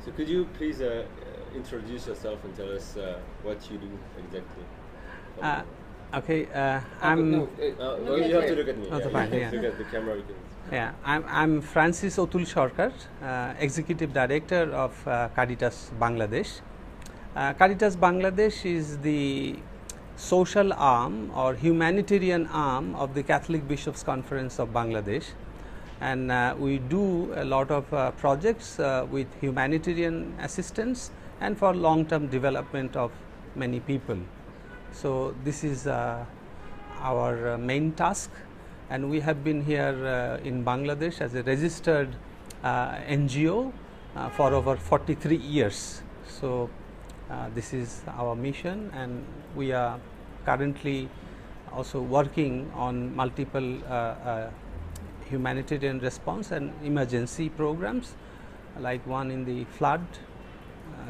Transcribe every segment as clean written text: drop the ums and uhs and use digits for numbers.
So could you please introduce yourself and tell us what you do exactly? Okay, Well, you have to look at me. That's Yeah, fine, you yeah. have to look at the camera because. yeah, I'm Francis Atul Sarkar, Executive Director of Caritas Bangladesh. Caritas Bangladesh is the social arm or humanitarian arm of the Catholic Bishops' Conference of Bangladesh, and we do a lot of projects with humanitarian assistance and for long-term development of many people. So this is our main task, and we have been here in Bangladesh as a registered NGO for over 43 years. So this is our mission, and we are currently also working on multiple humanitarian response and emergency programs, like one in the flood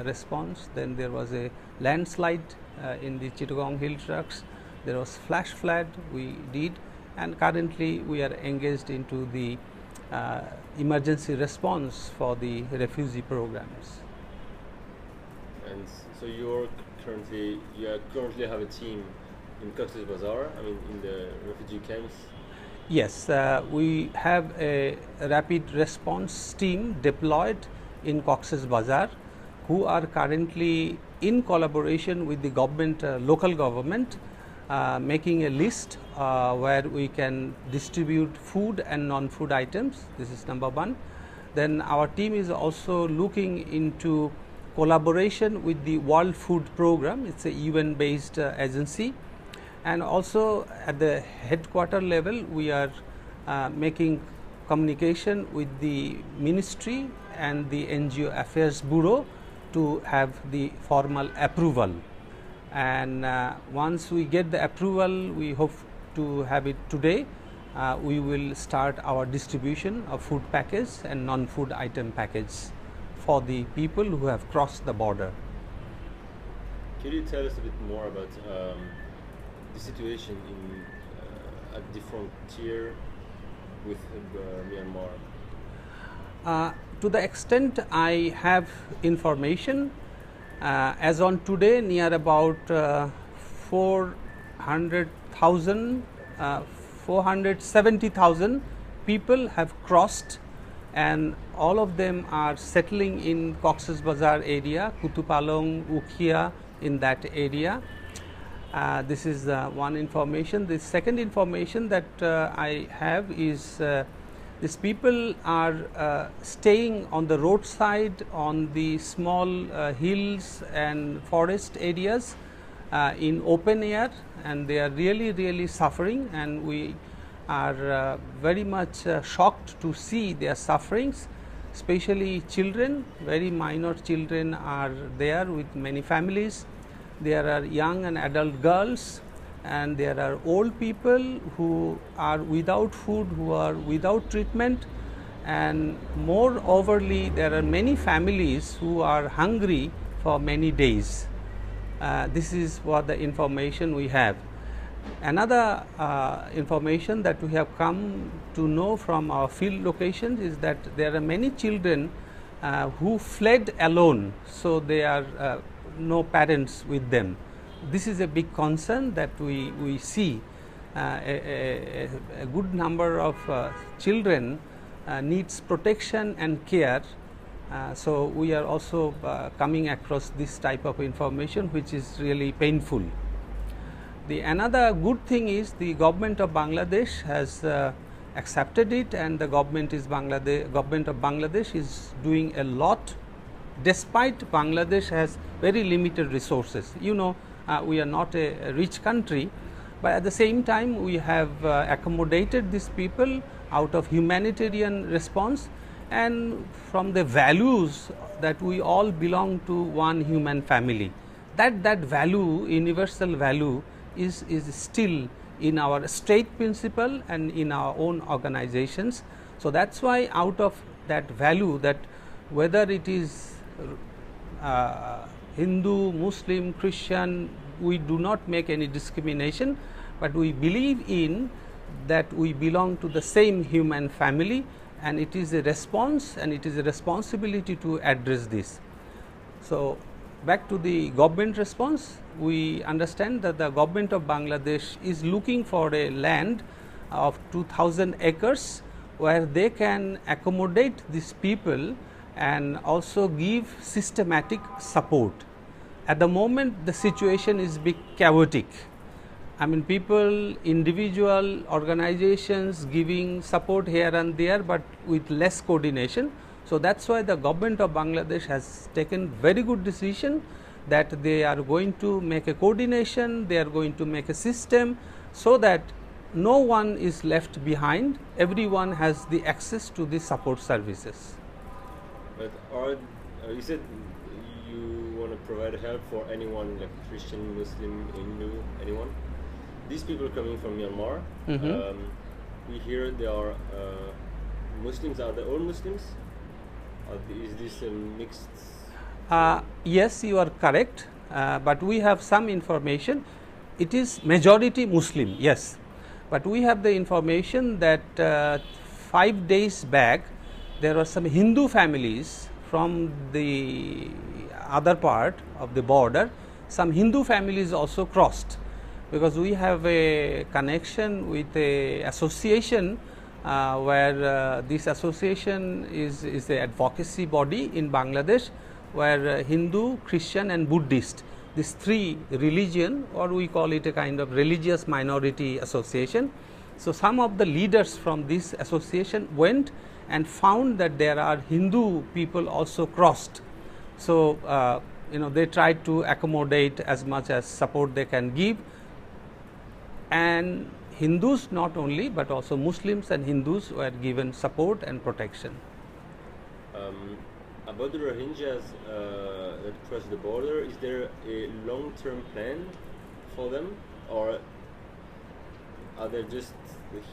response. Then there was a landslide in the Chittagong Hill Trucks. There was flash flood we did, and currently we are engaged into the emergency response for the refugee programs. And so you currently have a team in Cox's Bazar. I mean, in the refugee camps. Yes, we have a rapid response team deployed in Cox's Bazar, who are currently in collaboration with the government, local government, making a list where we can distribute food and non-food items. This is number one. Then our team is also looking into collaboration with the World Food Program. It's a UN-based agency, and also at the headquarter level we are making communication with the ministry and the NGO Affairs Bureau to have the formal approval, and once we get the approval, we hope to have it today. We will start our distribution of food package and non-food item package for the people who have crossed the border. Could you tell us a bit more about the situation at the frontier with Myanmar? To the extent I have information, as on today, near about 470,000 people have crossed, and all of them are settling in Cox's Bazar area, Kutupalong, Ukhia, in that area. This is one information. The second information that I have is these people are staying on the roadside, on the small hills and forest areas in open air, and they are really suffering, and we are very much shocked to see their sufferings, especially children. Very minor children are there with many families. There are young and adult girls, and there are old people who are without food, who are without treatment, and moreoverly there are many families who are hungry for many days. This is what the information we have. Another information that we have come to know from our field locations is that there are many children who fled alone, so they are no parents with them. This is a big concern that we see. A good number of children needs protection and care. So we are also coming across this type of information, which is really painful. Another good thing is the government of Bangladesh has accepted it, and the government of Bangladesh is doing a lot, despite Bangladesh has very limited resources. You know, we are not a rich country, but at the same time we have accommodated these people out of humanitarian response and from the values that we all belong to one human family. That value, universal value, is still in our state principle and in our own organizations. So that's why out of that value, that whether it is Hindu, Muslim, Christian, we do not make any discrimination, but we believe in that we belong to the same human family, and it is a response and it is a responsibility to address this. So, back to the government response, we understand that the government of Bangladesh is looking for a land of 2000 acres where they can accommodate these people and also give systematic support. At the moment the situation is bit chaotic. I mean, people, individual organizations giving support here and there, but with less coordination. So, that is why the government of Bangladesh has taken very good decision that they are going to make a coordination, they are going to make a system, so that no one is left behind, everyone has the access to the support services. But you said you want to provide help for anyone, like Christian, Muslim, Hindu, anyone? These people coming from Myanmar, we hear they are Muslims. Are they all Muslims? Is this a mixed? Yes, you are correct, but we have some information. It is majority Muslim, yes, but we have the information that 5 days back there were some Hindu families from the other part of the border. Some Hindu families also crossed, because we have a connection with a association where this association is an advocacy body in Bangladesh, where Hindu, Christian and Buddhist, these three religion, or we call it a kind of religious minority association. So, some of the leaders from this association went and found that there are Hindu people also crossed. So, they tried to accommodate as much as support they can give, and Hindus not only, but also Muslims and Hindus were given support and protection. About the Rohingyas that cross the border, is there a long-term plan for them, or are they just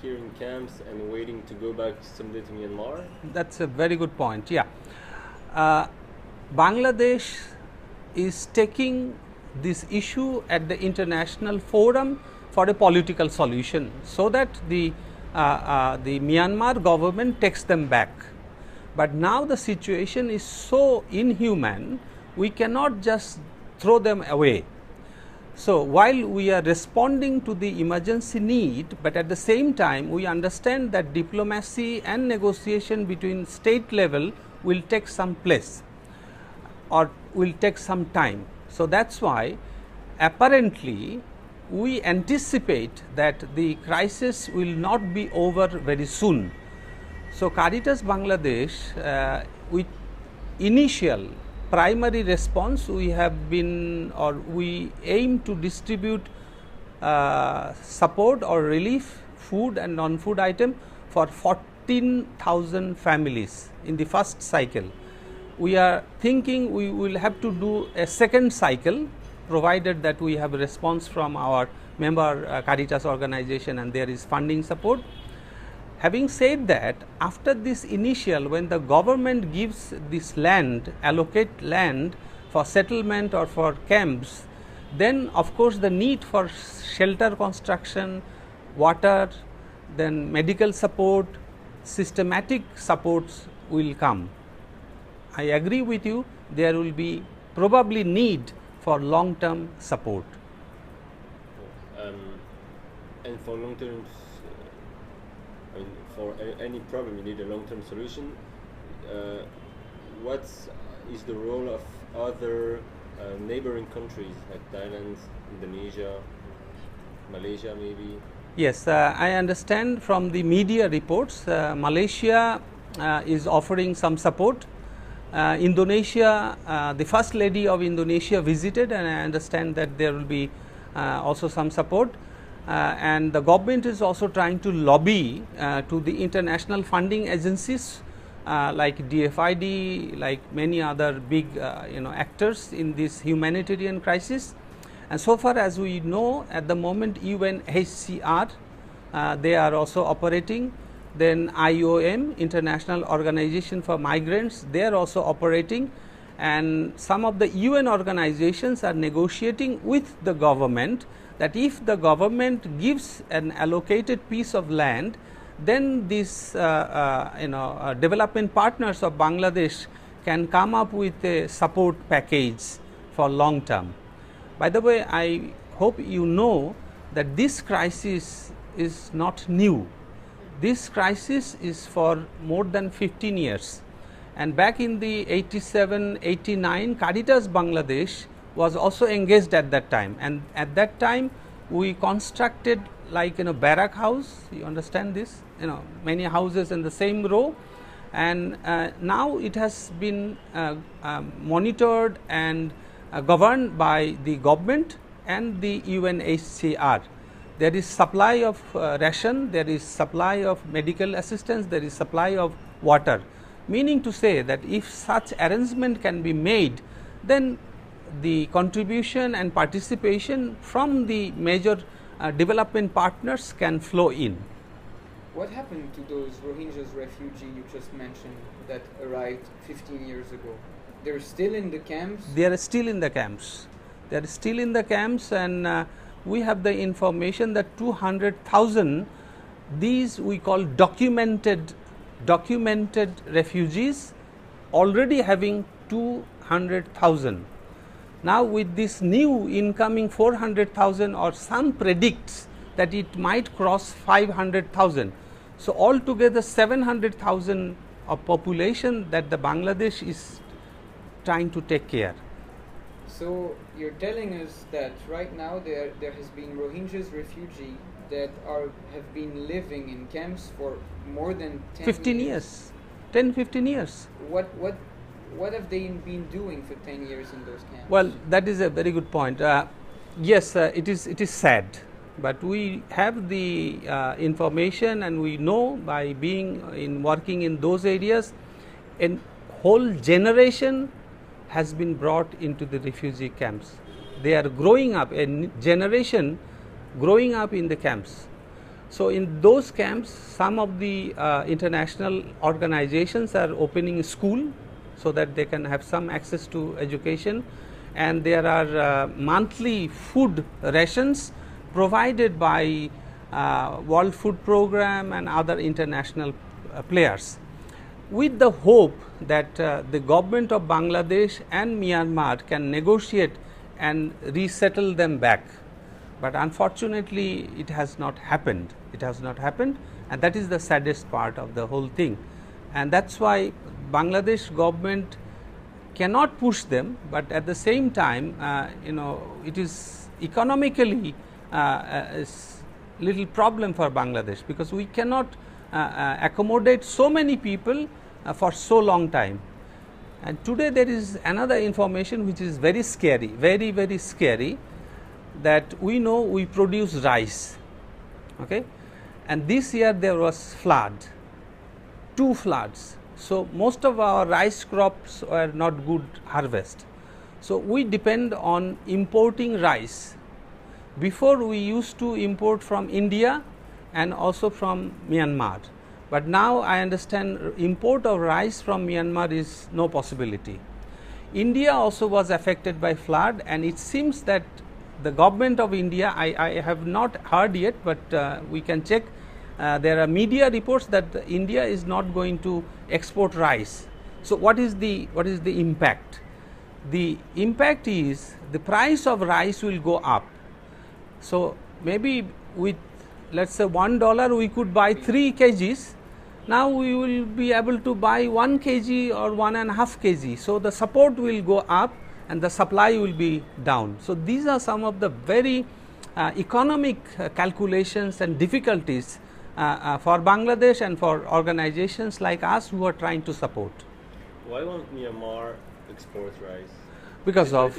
here in camps and waiting to go back someday to Myanmar? That's a very good point. Yeah, Bangladesh is taking this issue at the international forum for a political solution, so that the Myanmar government takes them back. But now the situation is so inhuman, we cannot just throw them away. So, while we are responding to the emergency need, but at the same time we understand that diplomacy and negotiation between state level will take some place or will take some time. So, that is why apparently we anticipate that the crisis will not be over very soon. So, Caritas Bangladesh, with initial primary response, we have been, or we aim to distribute support or relief, food and non-food item for 14,000 families in the first cycle. We are thinking we will have to do a second cycle, provided that we have a response from our member Caritas organization and there is funding support. Having said that, after this initial, when the government gives this land, allocate land for settlement or for camps, then of course the need for shelter construction, water, then medical support, systematic supports will come. I agree with you, there will be probably need for long term support. And for long term, for any problem you need a long term solution. What is the role of other neighboring countries like Thailand, Indonesia, Malaysia maybe? Yes, I understand from the media reports, Malaysia is offering some support. Indonesia, the First Lady of Indonesia visited, and I understand that there will be also some support. And the government is also trying to lobby to the international funding agencies like DFID, like many other big actors in this humanitarian crisis. And so far as we know, at the moment UNHCR, they are also operating. Then IOM, International Organization for Migrants, they are also operating, and some of the UN organizations are negotiating with the government that if the government gives an allocated piece of land, then these development partners of Bangladesh can come up with a support package for long term. By the way, I hope you know that this crisis is not new. This crisis is for more than 15 years. And back in the 87, 89, Caritas Bangladesh was also engaged at that time. And at that time, we constructed like barrack house. You understand this? Many houses in the same row. And now it has been monitored and governed by the government and the UNHCR. There is supply of ration, there is supply of medical assistance, there is supply of water. Meaning to say that if such arrangement can be made, then the contribution and participation from the major development partners can flow in. What happened to those Rohingyas refugees you just mentioned that arrived 15 years ago? They're still in the camps? They are still in the camps. They are still in the camps, and we have the information that 200,000, these we call documented refugees, already having 200,000. Now with this new incoming 400,000, or some predicts that it might cross 500,000. So altogether 700,000 of population that the Bangladesh is trying to take care. So you're telling us that right now there has been Rohingyas refugee that have been living in camps for more than 15 years. 10-15 years. What have they been doing for 10 years in those camps? Well, that is a very good point. Yes, it is sad, but we have the information, and we know by working in those areas, a whole generation has been brought into the refugee camps. They are growing up, a generation growing up in the camps. So in those camps, some of the international organizations are opening school so that they can have some access to education, and there are monthly food rations provided by World Food Program and other international players, with the hope that the government of Bangladesh and Myanmar can negotiate and resettle them back. But unfortunately, it has not happened. It has not happened, and that is the saddest part of the whole thing. And that's why Bangladesh government cannot push them, but at the same time, it is economically a little problem for Bangladesh, because we cannot accommodate so many people for so long time. And today there is another information which is very scary, very, very scary, that we know we produce rice, okay, and this year there was flood, 2 floods. So most of our rice crops were not good harvest. So we depend on importing rice. Before we used to import from India and also from Myanmar, but now I understand import of rice from Myanmar is no possibility. India also was affected by flood, and it seems that the government of India, I have not heard yet, but we can check. There are media reports that India is not going to export rice. So what is the impact? The impact is the price of rice will go up. So maybe with, let's say, $1 we could buy 3 kgs. Now we will be able to buy 1 kg or 1.5 kg. So the support will go up and the supply will be down. So these are some of the very economic calculations and difficulties for Bangladesh and for organizations like us who are trying to support. Why won't Myanmar export rice? Because of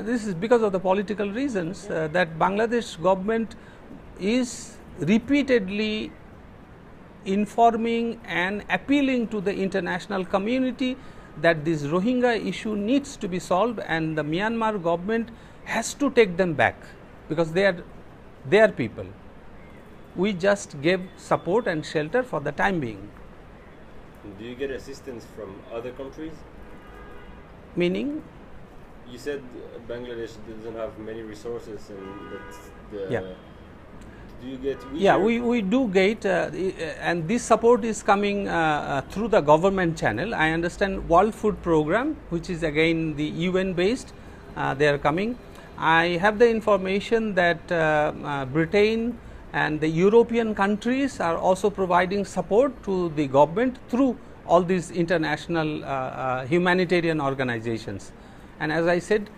this is because of the political reasons that Bangladesh government is repeatedly informing and appealing to the international community that this Rohingya issue needs to be solved, and the Myanmar government has to take them back because they are their people. We just gave support and shelter for the time being. Do you get assistance from other countries? Meaning? You said Bangladesh doesn't have many resources, and that's the. Yeah. Do Do you get? Yeah, we do get, and this support is coming through the government channel. I understand World Food Program, which is again the UN based, they are coming. I have the information that Britain and the European countries are also providing support to the government through all these international humanitarian organizations. And as I said,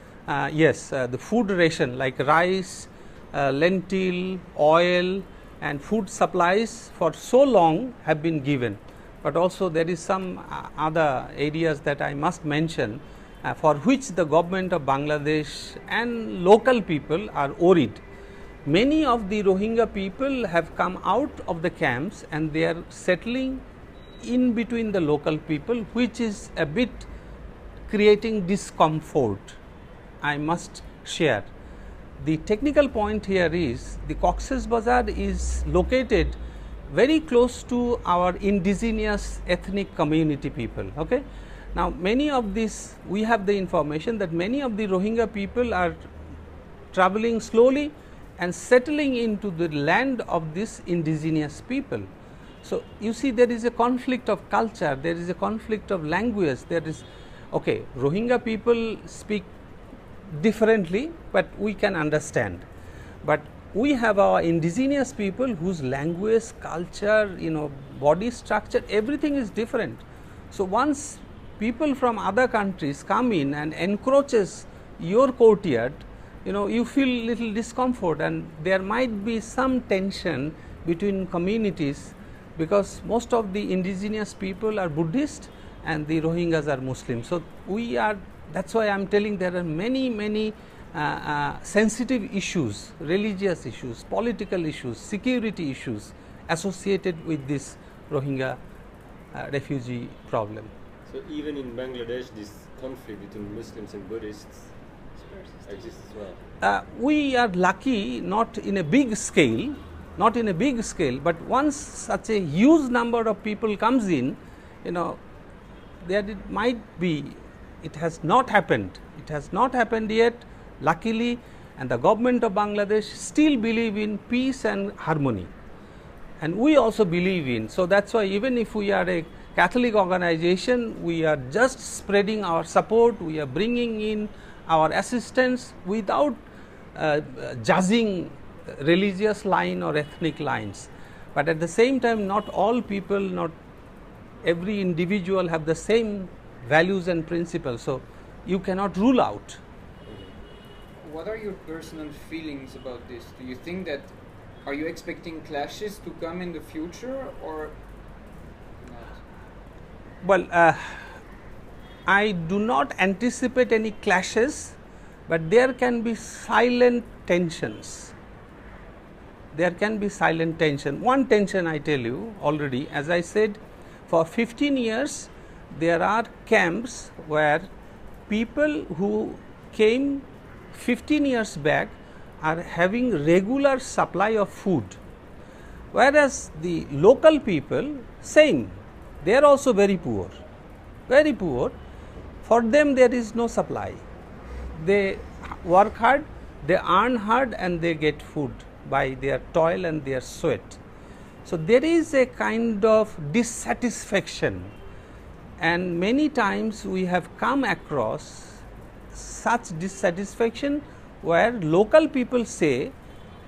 yes, the food ration like rice, lentil, oil and food supplies for so long have been given, but also there is some other areas that I must mention for which the government of Bangladesh and local people are worried. Many of the Rohingya people have come out of the camps and they are settling in between the local people, which is a bit creating discomfort. I must share. The technical point here is the Cox's Bazar is located very close to our indigenous ethnic community people. Okay? Now, many of these, we have the information that many of the Rohingya people are traveling slowly and settling into the land of these indigenous people. So, you see there is a conflict of culture, there is a conflict of language, there is, okay, Rohingya people speak differently, but we can understand. But we have our indigenous people whose language, culture, body structure, everything is different. So, once people from other countries come in and encroaches your courtyard, you feel little discomfort and there might be some tension between communities, because most of the indigenous people are Buddhist and the Rohingyas are Muslim. So, that is why I am telling there are many sensitive issues, religious issues, political issues, security issues associated with this Rohingya refugee problem. So even in Bangladesh, this conflict between Muslims and Buddhists exists as well. We are lucky, not in a big scale, but once such a huge number of people comes in, there it might be. It has not happened. It has not happened yet, luckily, and the government of Bangladesh still believe in peace and harmony, and we also believe in. So that's why even if we are a Catholic organization, we are just spreading our support. We are bringing in our assistance without judging religious line or ethnic lines. But at the same time, not all people, not every individual have the same values and principles. So you cannot rule out. What are your personal feelings about this? Do you think that, are you expecting clashes to come in the future or not? Well, I do not anticipate any clashes, but there can be silent tensions. There can be silent tension. One tension I tell you already, as I said, for 15 years there are camps where people who came 15 years back are having regular supply of food, whereas the local people, same, they are also very poor, very poor. For them there is no supply. They work hard, they earn hard and they get food by their toil and their sweat. So there is a kind of dissatisfaction, and many times we have come across such dissatisfaction where local people say,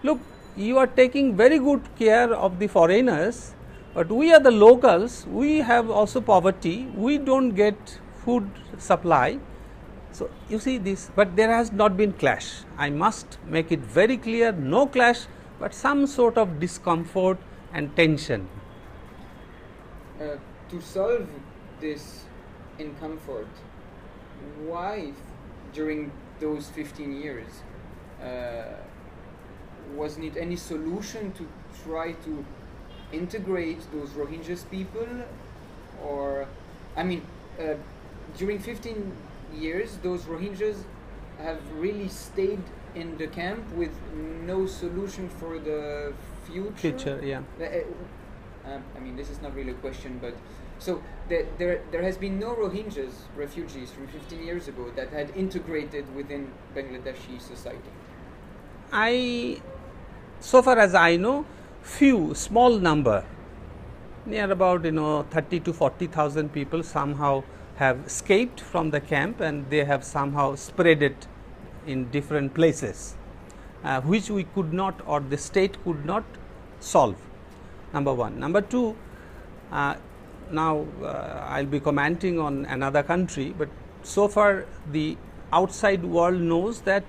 look, you are taking very good care of the foreigners, but we are the locals, we have also poverty, we don't get food supply. So you see this, but there has not been clash. I must make it very clear, no clash, but some sort of discomfort and tension. To solve this in comfort, why during those 15 years wasn't it any solution to try to integrate those Rohingyas people? Or, I mean, during 15 years those Rohingyas have really stayed in the camp with no solution for the future. Yeah. I mean, this is not really a question, but so there has been no Rohingyas refugees from 15 years ago that had integrated within Bangladeshi society. so far as I know, few small number, near about 30 to 40,000 people somehow have escaped from the camp, and they have somehow spread it in different places, which we could not, or the state could not solve. Number one. Number two, now I will be commenting on another country, but so far the outside world knows that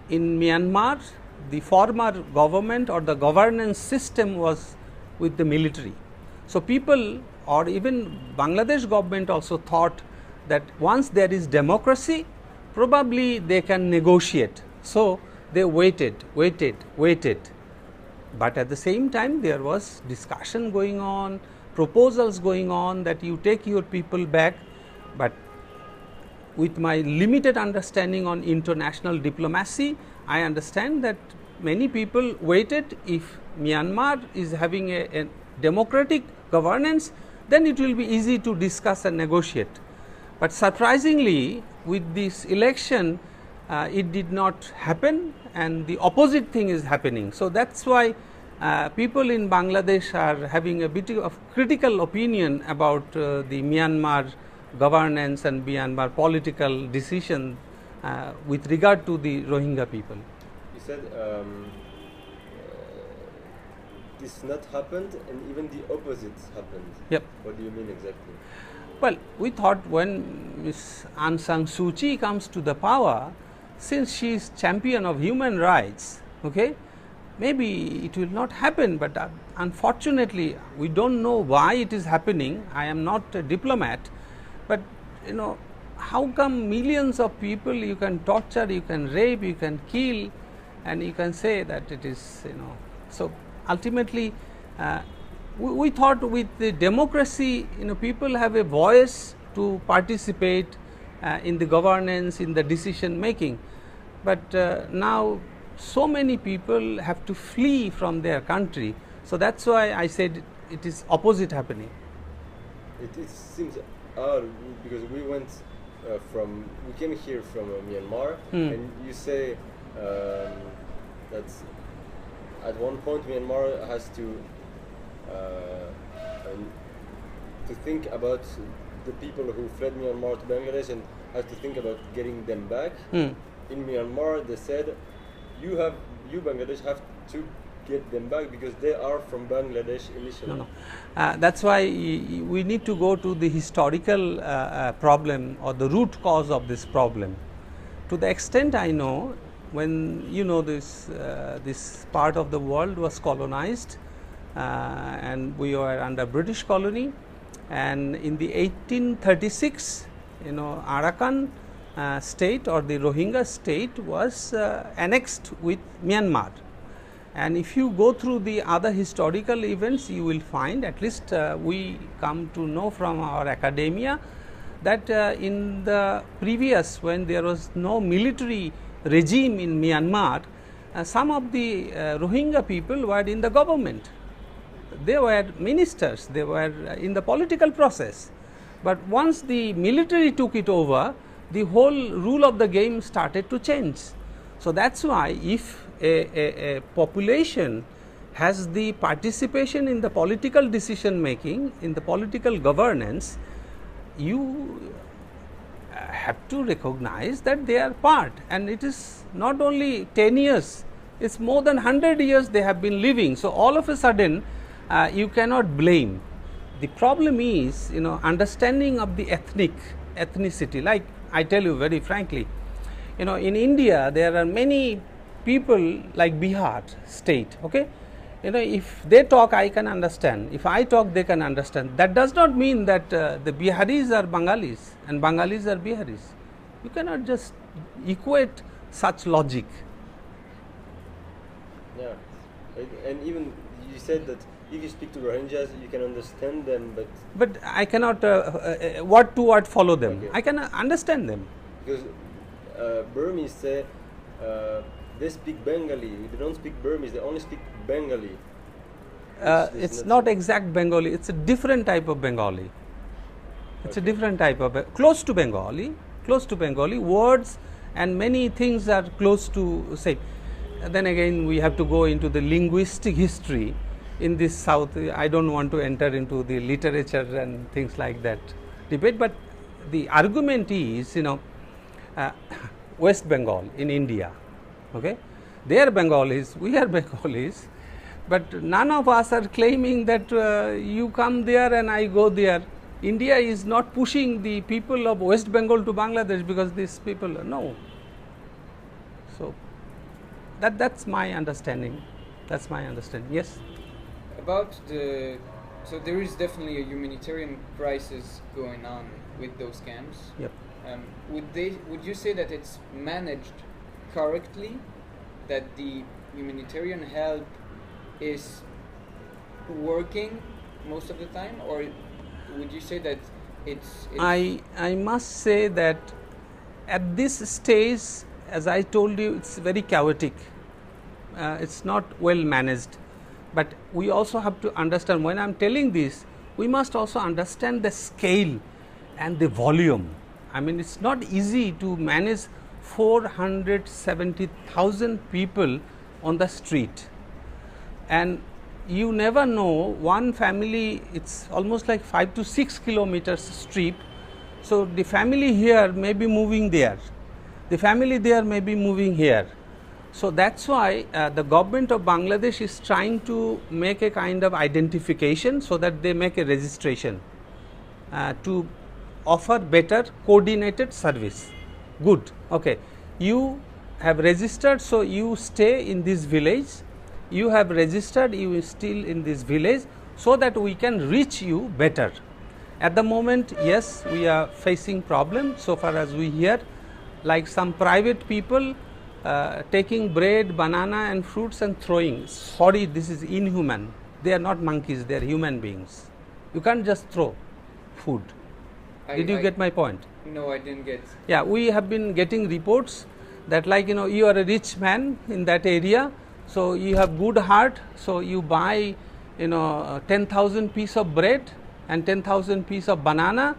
in Myanmar the former government or the governance system was with the military. So, people or even Bangladesh government also thought that once there is democracy, probably they can negotiate. So, they waited, but at the same time there was discussion going on, proposals going on that you take your people back, but with my limited understanding on international diplomacy, I understand that many people waited. If Myanmar is having a democratic governance, then it will be easy to discuss and negotiate. But surprisingly, with this election, it did not happen, and the opposite thing is happening. So, that is why people in Bangladesh are having a bit of critical opinion about the Myanmar governance and Myanmar political decision with regard to the Rohingya people. You said this not happened, and even the opposite happened. Yep. What do you mean exactly? Well, we thought when Ms. Aung San Suu Kyi comes to the power, since she is champion of human rights, okay, maybe it will not happen, but unfortunately we do not know why it is happening. I am not a diplomat, but how come millions of people you can torture, you can rape, you can kill, and you can say that it is so ultimately we thought with the democracy people have a voice to participate in the governance, in the decision making, but now so many people have to flee from their country. So, that is why I said it is opposite happening. It seems odd because we came here from Myanmar, and you say that at one point Myanmar has to think about the people who fled Myanmar to Bangladesh and has to think about getting them back. In Myanmar, they said you Bangladesh have to get them back because they are from Bangladesh initially. No. That is why we need to go to the historical problem or the root cause of this problem. To the extent I know, when this part of the world was colonized and we were under British colony, and in the 1836 Arakan state or the Rohingya state was annexed with Myanmar. And if you go through the other historical events, you will find, at least we come to know from our academia, that in the previous, when there was no military regime in Myanmar, some of the Rohingya people were in the government. They were ministers, they were in the political process. But once the military took it over, the whole rule of the game started to change. So, that is why if a population has the participation in the political decision making, in the political governance, you have to recognize that they are part, and it is not only 10 years, it is more than 100 years they have been living. So, all of a sudden you cannot blame. The problem is understanding of the ethnicity. Like I tell you very frankly, in India there are many people like Bihar state, okay. If they talk, I can understand. If I talk, they can understand. That does not mean that the Biharis are Bengalis and Bengalis are Biharis. You cannot just equate such logic. Yeah, and even you said that if you speak to Rohingyas, you can understand them, but I cannot word to word follow them. Okay. I can understand them because Burmese say they speak Bengali. They don't speak Burmese. They only speak Bengali. It's not exact Bengali. It's a different type of Bengali. It's a different type of close to Bengali. Words and many things are close to same. then again we have to go into the linguistic history in this south. I don't want to enter into the literature and things like that debate, but the argument is, West Bengal in India, okay, they are Bengalis, we are Bengalis, but none of us are claiming that you come there and I go there. India is not pushing the people of West Bengal to Bangladesh because these people, no. So that's my understanding. That's my understanding. Yes. About so there is definitely a humanitarian crisis going on with those camps. Yep. Would you say that it's managed correctly, that the humanitarian help is working most of the time, or would you say that it's I must say that at this stage, as I told you, it's very chaotic. It's not well managed. But we also have to understand, when I am telling this, we must also understand the scale and the volume. I mean, it's not easy to manage 470,000 people on the street. And you never know, one family, it's almost like 5 to 6 kilometers strip. So the family here may be moving there, the family there may be moving here. So that's why the government of Bangladesh is trying to make a kind of identification, so that they make a registration to offer better coordinated service. Good, okay. You have registered, so you stay in this village. You have registered, you are still in this village, so that we can reach you better. At the moment, yes, we are facing problems so far as we hear, like some private people taking bread, banana and fruits and throwing. Sorry, this is inhuman. They are not monkeys, they are human beings. You can't just throw food. Did you get my point? No, I didn't get. Yeah, we have been getting reports that, like, you are a rich man in that area, so you have good heart, so you buy 10,000 piece of bread and 10,000 piece of banana,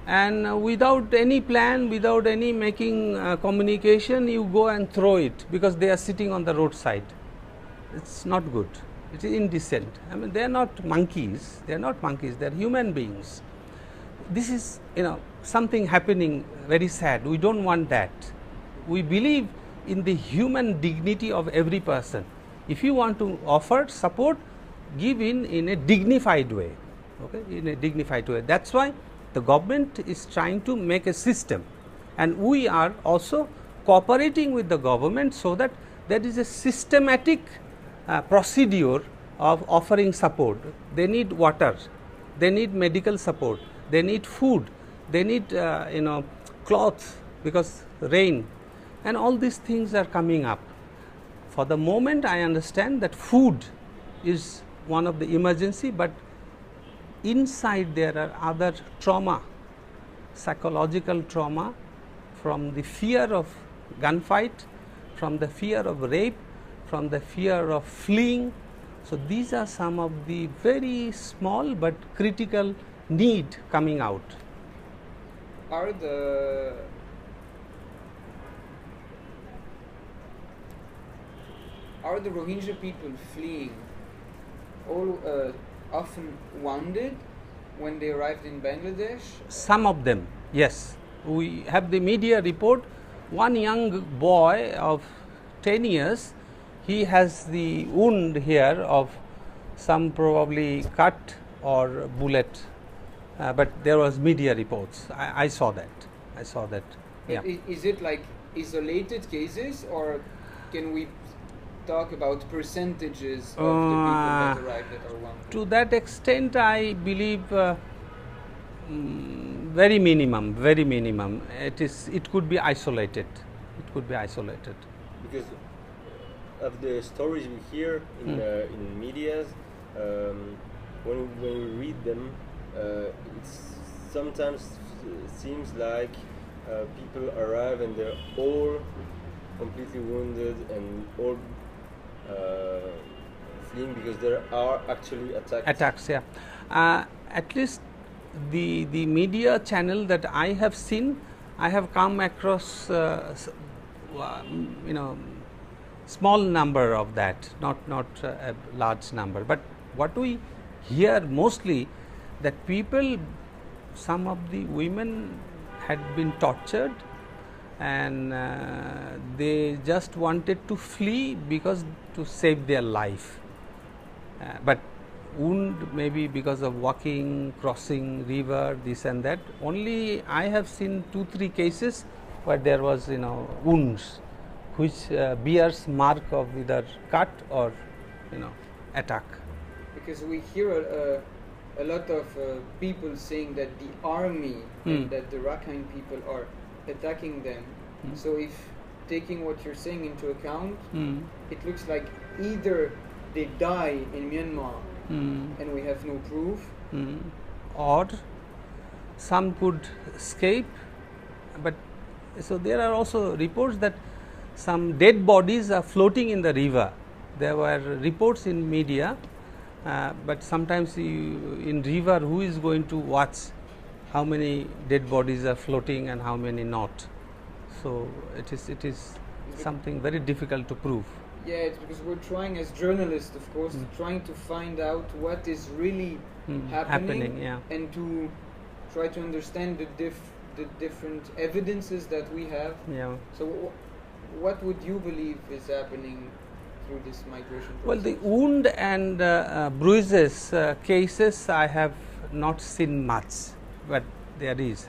and without any plan, without any making communication, you go and throw it because they are sitting on the roadside. It's not good. It is indecent. I mean, they are not monkeys. They are not monkeys. They are human beings. This is something happening very sad. We don't want that. We believe in the human dignity of every person. If you want to offer support, give in a dignified way. Okay, in a dignified way. That's why the government is trying to make a system, and we are also cooperating with the government, so that there is a systematic procedure of offering support. They need water, they need medical support, they need food, they need clothes because rain, and all these things are coming up. For the moment, I understand that food is one of the emergency, but inside there are other trauma, psychological trauma, from the fear of gunfight, from the fear of rape, from the fear of fleeing. So these are some of the very small but critical need coming out. Are the Rohingya people fleeing all often wounded when they arrived in Bangladesh? Some of them, yes. We have the media report. One young boy of 10 years, he has the wound here of some probably cut or bullet, but there was media reports. I saw that. I saw that. Yeah. Is it like isolated cases, or can we talk about percentages of the people that arrived that are wounded? To that extent, I believe very minimum, very minimum. It could be isolated. It could be isolated. Because of the stories we hear in medias, when we read them, it sometimes seems like people arrive and they're all completely wounded and all fleeing because there are actually attacks. Attacks, yeah. At least the media channel that I have seen, I have come across small number of that, not a large number. But what we hear mostly, that people, some of the women had been tortured, and they just wanted to flee because to save their life. But wound maybe because of walking, crossing river, this and that. Only I have seen 2-3 cases where there was wounds, which bears mark of either cut or attack. Because we hear a lot of people saying that the army and that the Rakhine people are attacking them. So if taking what you're saying into account, it looks like either they die in Myanmar and we have no proof, or some could escape. But so there are also reports that some dead bodies are floating in the river. There were reports in media, but sometimes in river, who is going to watch how many dead bodies are floating and how many not? So it is something very difficult to prove. Yeah, it's because we're trying as journalists, of course, trying to find out what is really happening, yeah. and to try to understand the different evidences that we have. Yeah. So what would you believe is happening through this migration process? Well, the wound and bruises cases I have not seen much, but there is.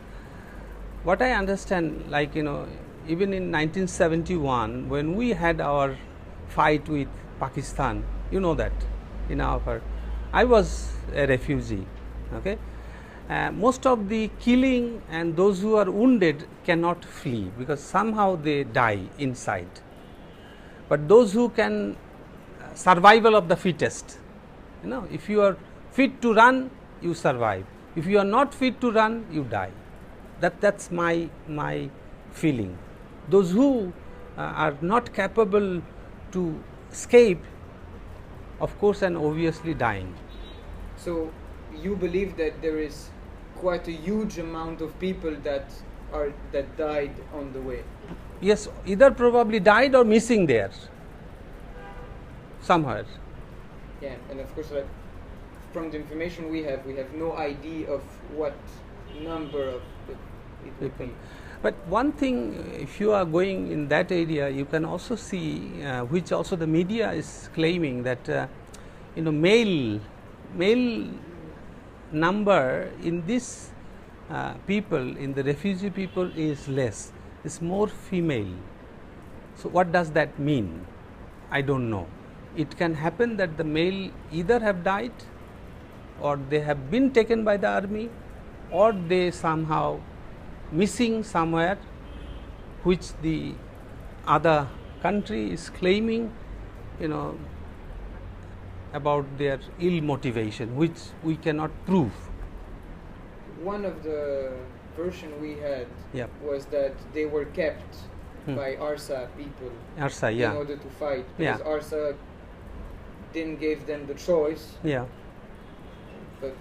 What I understand, like even in 1971, when we had our fight with Pakistan, that in our, I was a refugee. Okay, most of the killing and those who are wounded cannot flee because somehow they die inside. But those who can, survival of the fittest. If you are fit to run, you survive. If you are not fit to run, you die. That's my feeling. Those who are not capable to escape, of course, and obviously dying. So you believe that there is quite a huge amount of people that died on the way? Yes, either probably died or missing there somewhere. Yeah, and of course, from the information we have no idea of what number of it would be. But one thing, if you are going in that area, you can also see, which also the media is claiming, that male number in this people, in the refugee people, is less. It's more female. So what does that mean? I don't know. It can happen that the male either have died, or they have been taken by the army, or they somehow missing somewhere, which the other country is claiming, about their ill motivation, which we cannot prove. One of the version we had was that they were kept by ARSA people in order to fight, because ARSA didn't give them the choice. Yeah. But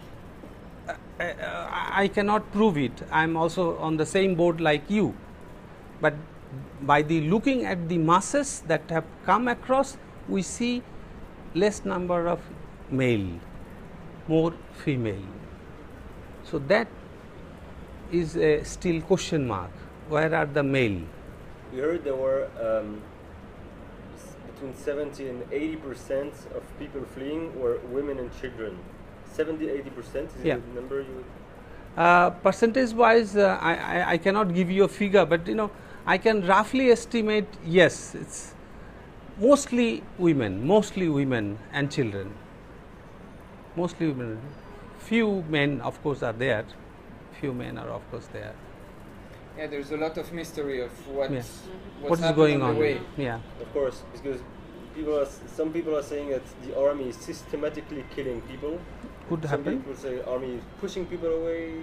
I cannot prove it. I am also on the same boat like you, but by the looking at the masses that have come across, we see less number of male, more female. So that is a still question mark. Where are the male? We heard there were between 70 and 80% of people fleeing were women and children. 70-80% is the number you would? Percentage wise, I cannot give you a figure, but I can roughly estimate. Yes, it's mostly women and children. Mostly women. Few men, of course, are there. Few men are, of course, there. Yeah, there's a lot of mystery of what is going on. Yeah, of course, because some people are saying that the army is systematically killing people. Could happen. Some people say army is pushing people away.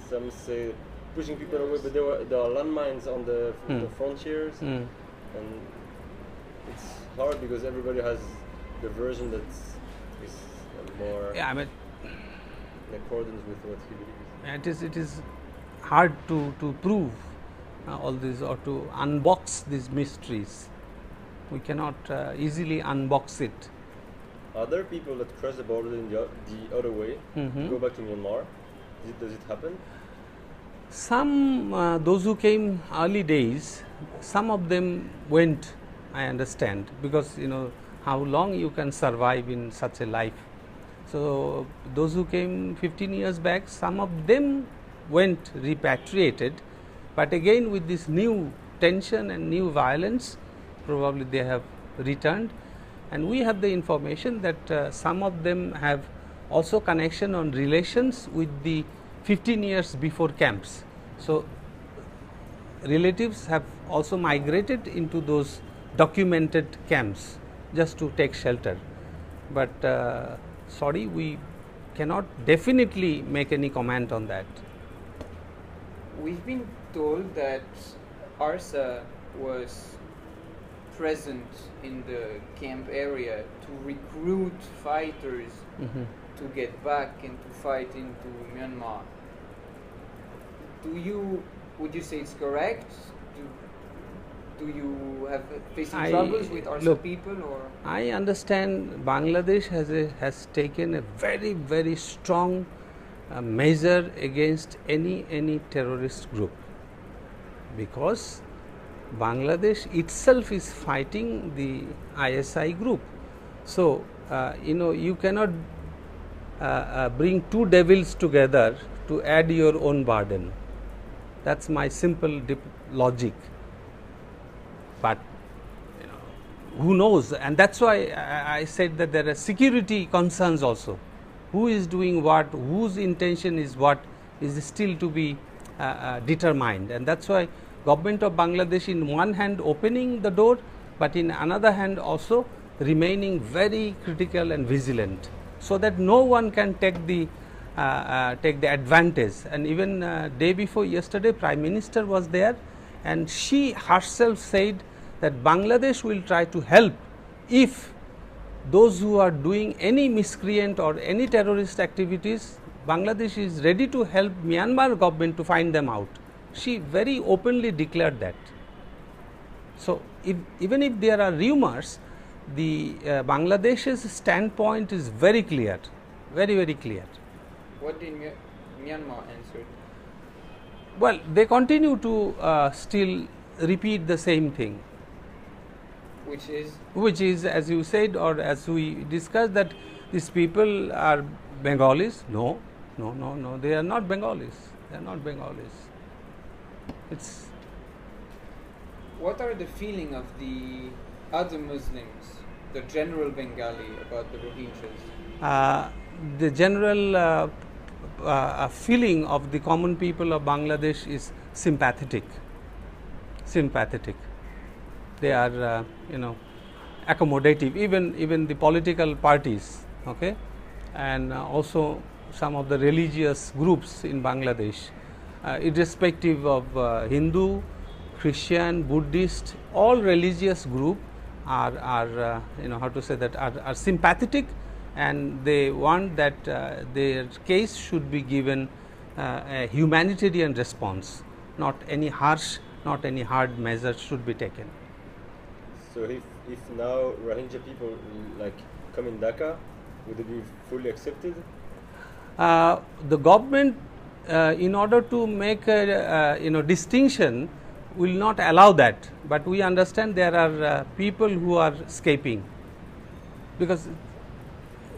Some say pushing people away, but there are landmines on the frontiers, and it's hard because everybody has the version that is more in accordance with what he believes. It is hard to prove all this or to unbox these mysteries. We cannot easily unbox it. Are there people that cross the border in the other way, go back to Myanmar? Does it happen? Some, those who came early days, some of them went, I understand, because how long you can survive in such a life. So, those who came 15 years back, some of them went repatriated, but again with this new tension and new violence, probably they have returned, and we have the information that some of them have also connection on relations with the 15 years before camps. So, relatives have also migrated into those documented camps just to take shelter, but sorry, we cannot definitely make any comment on that. We've been told that ARSA was present in the camp area to recruit fighters to get back and to fight into Myanmar. Would you say it's correct? Do you have facing troubles with ARSA people, or? I understand Bangladesh has taken a very strong measure against any terrorist group, because Bangladesh itself is fighting the ISI group. So you cannot bring two devils together to add your own burden. That's my simple logic. But who knows, and that's why I said that there are security concerns also. Who is doing what, whose intention is what, is still to be determined, and that's why government of Bangladesh in one hand opening the door, but in another hand also remaining very critical and vigilant, so that no one can take the advantage. And even day before yesterday, Prime Minister was there, and she herself said that Bangladesh will try to help if those who are doing any miscreant or any terrorist activities. Bangladesh is ready to help Myanmar government to find them out. She very openly declared that. So, even if there are rumors, the Bangladesh's standpoint is very clear, very clear. What did Myanmar answer? Well, they continue to still repeat the same thing. Which is, as you said, or as we discussed, that these people are Bengalis. No, they are not Bengalis. They are not Bengalis. It's. What are the feeling of the other Muslims, the general Bengali, about the Rohingyas? The general feeling of the common people of Bangladesh is sympathetic. They are accommodative, even the political parties, okay, and also some of the religious groups in Bangladesh, irrespective of Hindu, Christian, Buddhist, all religious group are how to say that, are sympathetic, and they want that their case should be given a humanitarian response, not any harsh, not any hard measures should be taken. So if now Rohingya people come in Dhaka, would it be fully accepted? The government, in order to make a distinction, will not allow that. But we understand there are people who are escaping, because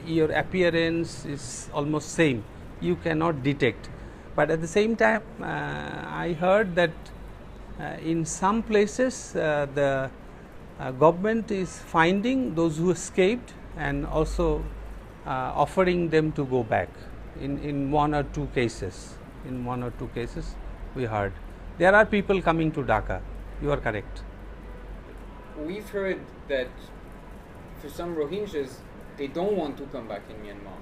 your appearance is almost same. You cannot detect. But at the same time, I heard that in some places the government is finding those who escaped and also offering them to go back in one or two cases. In one or two cases we heard. There are people coming to Dhaka, you are correct. We've heard that for some Rohingyas, they don't want to come back in Myanmar.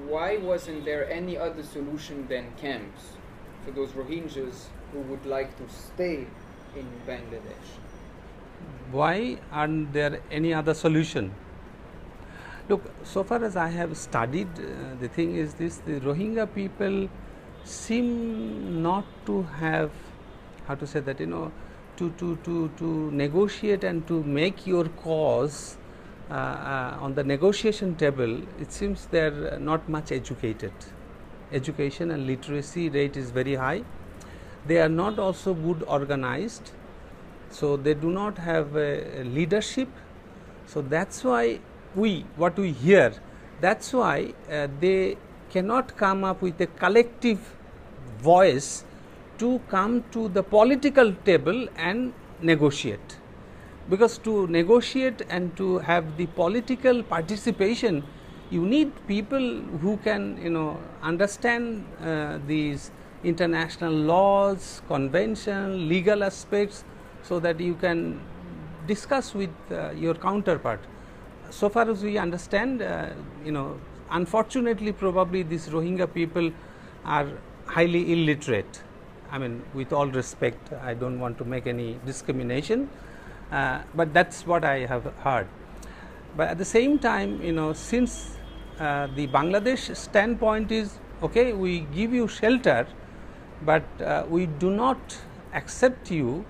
Why wasn't there any other solution than camps for those Rohingyas who would like to stay in Bangladesh? Why aren't there any other solution? Look, so far as I have studied, the thing is this: the Rohingya people seem not to have, how to say that, to negotiate and to make your cause on the negotiation table, it seems they are not much educated. Education and literacy rate is very high. They are not also good organized, so they do not have leadership. So that's why what we hear, that's why they cannot come up with a collective voice to come to the political table and negotiate. Because to negotiate and to have the political participation, you need people who can, understand these international laws, convention, legal aspects, so that you can discuss with your counterpart. So far as we understand, unfortunately, probably these Rohingya people are highly illiterate. I mean, with all respect, I don't want to make any discrimination, but that's what I have heard. But at the same time, since the Bangladesh standpoint is, okay, we give you shelter, but we do not accept you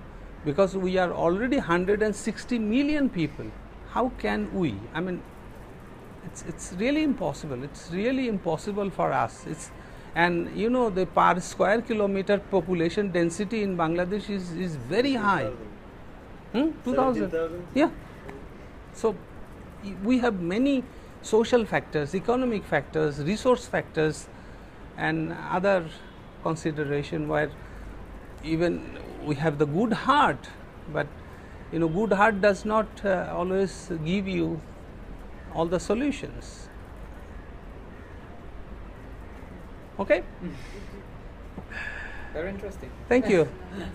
because we are already 160 million people. How can we? I mean, it's really impossible. It's really impossible for us. And the per square kilometer population density in Bangladesh is very high. 2,000. Yeah. So we have many social factors, economic factors, resource factors, and other consideration where even we have the good heart, but good heart does not always give you all the solutions. Okay? Very interesting. Thank you.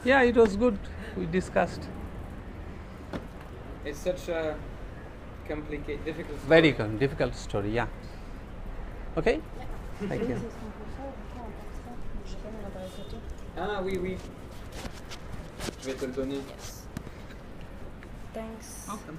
Yeah, it was good. We discussed. It's such a complicated, difficult story. Very difficult story, yeah. Okay? Thank you. Oui. Je vais te le donner. Thanks. Welcome.